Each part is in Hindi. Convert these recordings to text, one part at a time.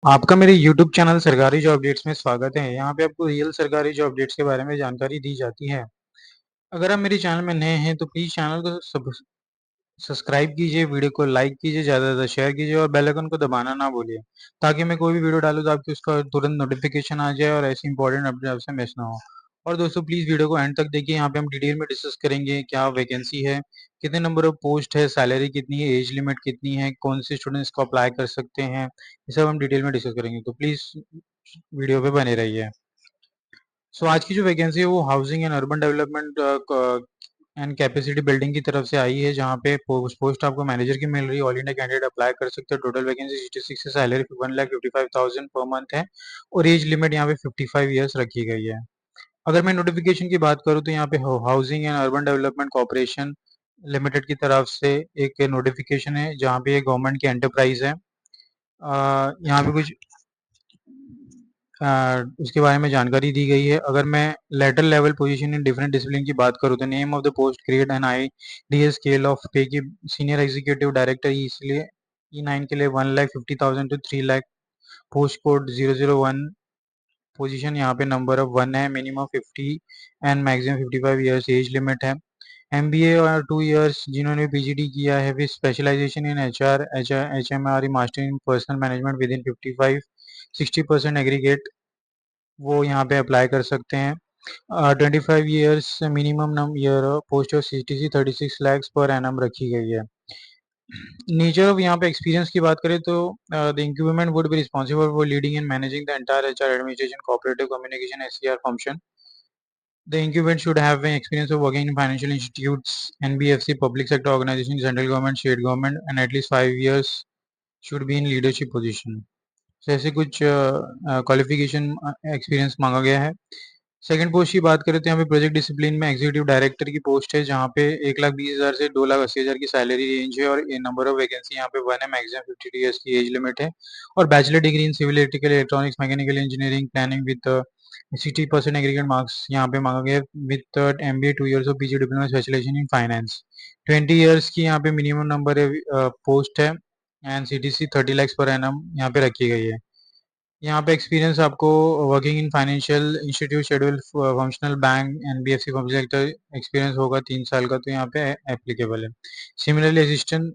आपका मेरे YouTube चैनल सरकारी जॉब अपडेट्स में स्वागत है। यहाँ पे आपको रियल सरकारी जॉब अपडेट्स के बारे में जानकारी दी जाती है। अगर आप मेरे चैनल में नए हैं तो प्लीज़ चैनल को सब्सक्राइब कीजिए, वीडियो को लाइक कीजिए, ज़्यादा से ज़्यादा शेयर कीजिए और बेल आइकन को दबाना ना भूलिए, ताकि मैं कोई भी वीडियो डालूँ तो आपको उसका तुरंत नोटिफ़िकेशन आ जाए और ऐसी इंपॉर्टेंट अपडेट आपसे मिस ना हो। और दोस्तों प्लीज़ वीडियो को एंड तक देखिए, यहाँ पे हम डिटेल में डिस्कस करेंगे क्या वैकेंसी है, कितने नंबर ऑफ पोस्ट है, सैलरी कितनी है, एज लिमिट कितनी है, कौन से स्टूडेंट्स इसको अप्लाई कर सकते हैं, ये सब हम डिटेल में डिस्कस करेंगे। तो प्लीज़ वीडियो पे बने रहिए। आज की जो वैकेंसी है वो housing and urban development and capacity building की तरफ से आई है, जहाँ पे पोस्ट आपको मैनेजर की मिल रही है। ऑल इंडिया कैंडिडेट अप्लाई कर सकते हैं। टोटल वैकेंसी 66 है, सैलरी 1,55,000 पर मंथ है और एज लिमिट यहाँ पे 55 ईयर्स रखी गई है। अगर मैं नोटिफिकेशन की बात करूँ तो यहाँ पे housing and urban development corporation limited की तरफ से एक नोटिफिकेशन है, जहाँ पे ये गवर्नमेंट की एंटरप्राइज है। यहाँ पे कुछ उसके बारे में जानकारी दी गई है। अगर मैं letter level position in different discipline की बात करूँ तो name of the post grade and IDS scale of pay की सीनियर एग्जीक्यूटिव डायरेक्टर, इसलिए E9 के लिए 1,50,000 to 3 lakh, post code 001, position यहाँ पे नंबर ऑफ 1 है, minimum 50 and maximum 55 years age limit है। MBA और 2 इयर्स जिन्होंने PGD किया है with specialization in HR, HMRE, master in personal management with in 55 60% aggregate, वो यहाँ पे अप्लाई कर सकते हैं। 25 years minimum year post of CTC 36 lakh per annum रखी गई है। नेचर ऑफ यहाँ पे एक्सपीरियंस की बात करें तो the incumbent would be responsible for leading and managing the entire HR administration, cooperative communication, SCR function. The incumbent should have an experience of working in financial institutes, NBFC, public sector organizations, central government, state government, and at least 5 years should be in leadership position. So ऐसे कुछ क्वालिफिकेशन एक्सपीरियंस मांगा गया है। सेकंड पोस्ट की बात करें तो यहाँ पे प्रोजेक्ट डिसिप्लिन में एग्जीक्यूटिव डायरेक्टर की पोस्ट है, जहाँ पे 1,20,000 से 2,80,000 की सैलरी रेंज है और नंबर ऑफ वैकेंसी यहाँ पे 1 है, मैक्सिमम 52 ईयर्स की एज लिमिट है और bachelor degree in civil, electrical, electronics, mechanical engineering, planning with 60% aggregate marks यहाँ पे मांगा गया है with MBA 2 years of PG diploma specialization in finance. 20 years की यहाँ पे मिनिमम नंबर है, पोस्ट है and CTC 30 lakh per annum यहाँ पे रखी गई है। यहाँ पे एक्सपीरियंस आपको working in financial institute, schedule functional bank, NBFC public sector experience होगा 3 साल का, तो यहाँ पे एप्लीकेबल है। सिमिलरली असिस्टेंट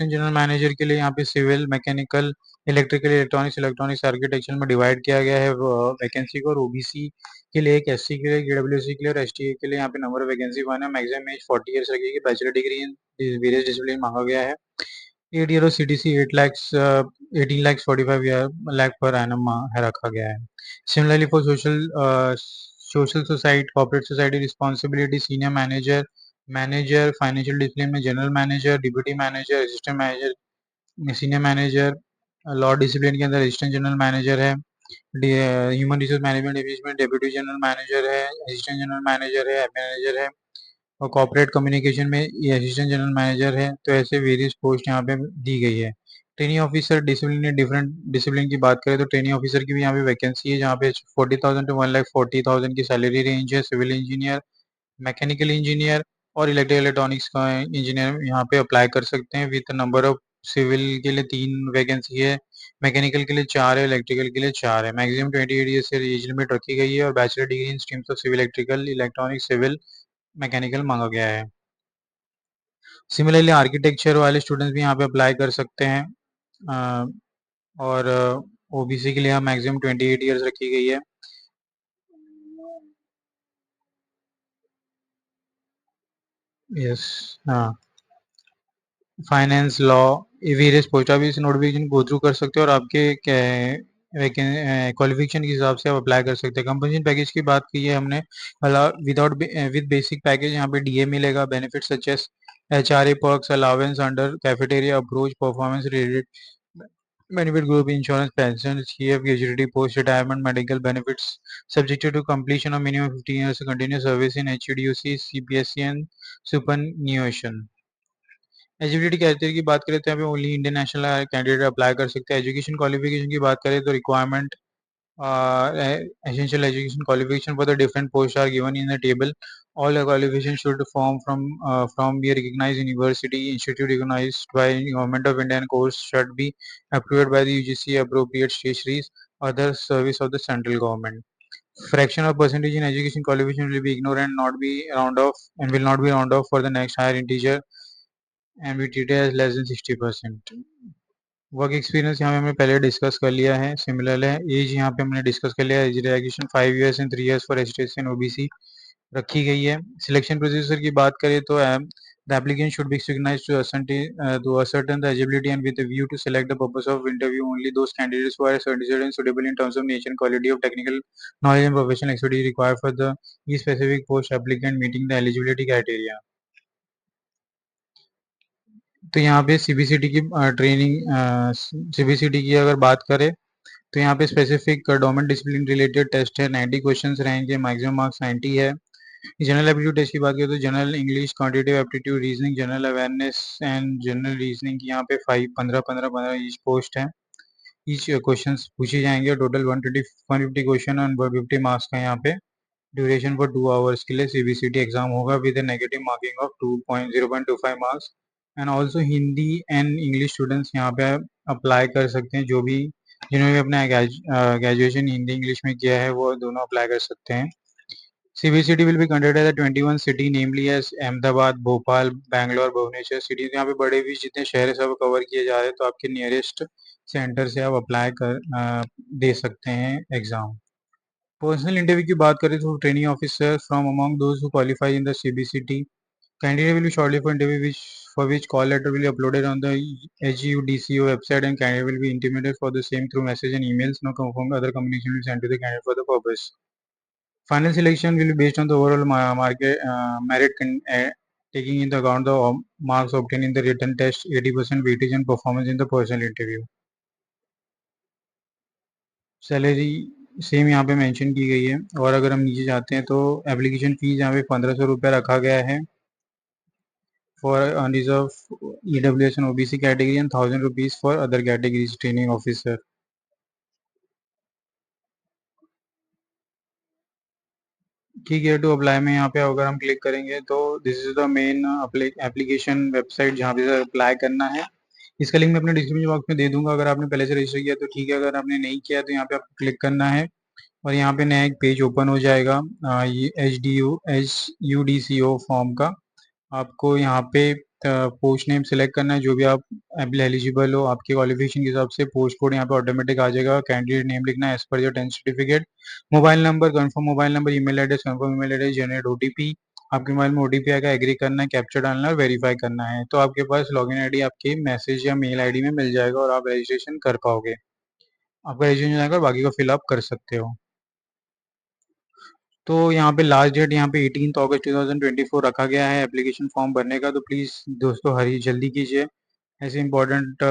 जनरल मैनेजर के लिए यहाँ पे civil, mechanical, electrical, electronics architecture में डिवाइड किया गया है वैकेंसी को। और OBC के लिए एक, SC के लिए, KWC के लिए और STA के लिए यहाँ पे नंबर ऑफ वैकेंसी 1 है, मैक्सिमम एज 40 ईयर्स रखेगी, bachelor degree in various discipline मांगा गया है। 8 year of CTC 18 lakh 45 lakh per annum है रखा गया है। Similarly for social society, corporate society responsibility, senior manager, manager financial discipline में general manager, deputy manager, assistant manager, senior manager, law discipline के अंदर असिस्टेंट जनरल मैनेजर है, ह्यूमन रिसोर्स मैनेजमेंट डिविजन में डिप्यूटी जनरल मैनेजर है, असिस्टेंट जनरल मैनेजर है, मैनेजर है और कॉर्पोरेट कम्युनिकेशन में ये असिस्टेंट जनरल मैनेजर है। तो ऐसे वेरियस पोस्ट यहाँ पे दी गई है। Training officer discipline, different discipline की बात करें तो ट्रेनिंग ऑफिसर की भी यहाँ पे वैकेंसी है, जहाँ पे 40,000 to 1,40,000 की सैलरी रेंज है। सिविल इंजीनियर, मैकेनिकल इंजीनियर और इलेक्ट्रिकल इलेक्ट्रॉनिक्स का इंजीनियर यहाँ पे अप्लाई कर सकते हैं विद नंबर ऑफ, सिविल के लिए 3 वैकेंसी है, मैकेनिकल के लिए 4 है, इलेक्ट्रिकल के लिए 4 है। मैक्सिमम 28 ईयर से एज लिमिट रखी गई है और bachelor degree in streams of civil, electrical, electronics, civil, mechanical मांगा गया है। सिमिलरली आर्किटेक्चर वाले स्टूडेंट्स भी यहाँ पे अप्लाई कर सकते हैं और OBC के लिए मैक्सिमम 28 ईयर्स रखी गई है। यस, हाँ, फाइनेंस, लॉ, वेरियस पोस्ट आप इस नोटिफिकेशन गो थ्रू कर सकते हो और आपके क्वालिफिकेशन के हिसाब से आप अप्लाई कर सकते हैं। कंपनसेशन पैकेज की बात की है हमने, विदाउट विद बेसिक पैकेज यहाँ पे DA मिलेगा, benefit such as HRA perks, allowance under cafeteria, approach, performance related benefit, group insurance, pensions, CF, gratuity, post retirement, medical benefits, subjected to completion of minimum 15 years of continuous service in HEDUC, CPSC and superannuation। Eligibility criteria की बात करें तो यहाँ पे only Indian national candidate apply कर सकते हैं। एजुकेशन क्वालिफिकेशन की बात करें तो requirement, essential education qualification for the different post are given in the table All the qualifications should form from the recognized university, institute recognized by Government of India, and course should be approved by the UGC appropriate stations, other service of the central government. Fraction of percentage in education qualification will be ignored and not be round off and will not be round off for the next higher integer and be treated as less than 60%. Work experience यहाँ पे हमने पहले डिस्कस कर लिया है, सिमिलर है। एज यहाँ पे हमने डिस्कस कर लिया है, age relaxation 5 years and 3 years for ST and OBC रखी गई है। सिलेक्शन प्रोसीजर की बात करें तो the applicant should be recognized to ascertain the eligibility and with a view to select the purpose of interview only those candidates who are certified and suitable in terms of nature and quality of technical knowledge and professional expertise required for the each specific post applicant meeting the eligibility criteria। तो यहाँ पे सीबीसीटी की ट्रेनिंग सीबीसीटी की अगर बात करें तो यहाँ पे specific domain discipline related test है, 90 क्वेश्चंस रहेंगे, मैक्सिमम मार्क्स 90 है। जनरल एप्टीट्यूड टेस्ट की बात करें तो general English, quantitative aptitude, reasoning, general awareness and general reasoning की यहाँ पे 15 ईच पोस्ट है। ईच क्वेश्चंस पूछे जाएंगे, टोटल 150 क्वेश्चन और 150 मार्क्स का यहाँ पे ड्यूरेशन फॉर 2 आवर्स के लिए सीबीसीटी एग्जाम होगा with negative marking of 0.25 marks and also Hindi and English students यहाँ पे अप्लाई कर सकते हैं, जो भी जिन्होंने अपना ग्रेजुएशन हिंदी इंग्लिश में किया है वो दोनों अप्लाई कर सकते हैं। CBCT will be conducted at 21 city namely as Ahmedabad, Bhopal, Bangalore, Bhubaneswar city. यहाँ पे बड़े भी जितने शहर है सब कवर किए जा रहे हैं, तो आपके नियरेस्ट सेंटर से आप अप्लाई दे सकते हैं एग्जाम। पर्सनल इंटरव्यू की बात करें तो training officer from among those who qualify in the CBCT candidate will be shortlisted for interview for which call letter will be uploaded on the HUDCO website and candidate will be intimated for the same through message and emails. No confirmed other communication will be sent to the candidate for the purpose. Final selection will be based on the overall merit taking into account the marks obtained in the written test, 80% weightage and performance in the personal interview. Salary same यहाँ पे मेंशन की गई है और अगर हम नीचे जाते हैं तो एप्लीकेशन फीस यहाँ पे 1500 रुपये रखा गया है for unreserve EWS and OBC category and 1000 rupees for other categories training officer. ठीक है, टू अप्लाई में यहाँ पे अगर हम क्लिक करेंगे तो this is the main application website जहाँ पे अप्लाई करना है। इसका लिंक मैं अपने डिस्क्रिप्शन बॉक्स में दे दूंगा, अगर आपने पहले से रजिस्टर किया तो ठीक है, अगर आपने नहीं किया तो यहाँ पे आपको क्लिक करना है और यहाँ पे नया एक पेज ओपन हो जाएगा ये HUDCO फॉर्म का। आपको यहाँ पे पोस्ट नेम सिलेक्ट करना है, जो भी आप एलिजिबल हो आपके क्वालिफिकेशन के हिसाब से पोस्ट कोड यहाँ पे ऑटोमेटिक आ जाएगा। कैंडिडेट नेम लिखना है as per your 10th certificate, mobile number confirm mobile number, email address confirm email address, generate OTP, आपके मोबाइल में OTP आएगा, एग्री करना है, कैप्चर डालना है और वेरीफाई करना है। तो आपके पास लॉगिन आईडी आपके मैसेज या मेल आईडी में मिल जाएगा और आप रजिस्ट्रेशन कर पाओगे। आपका रजिस्ट्रेशन हो जाएगा और बाकी को फिलअप कर सकते हो। तो यहाँ पे लास्ट डेट यहाँ पे 18 अगस्त 2024 रखा गया है एप्लीकेशन फॉर्म भरने का, तो प्लीज़ दोस्तों हरी जल्दी कीजिए, ऐसे इंपॉर्टेंट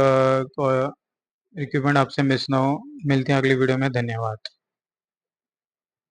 रिक्रूटमेंट आपसे मिस ना हो। मिलते हैं अगली वीडियो में, धन्यवाद।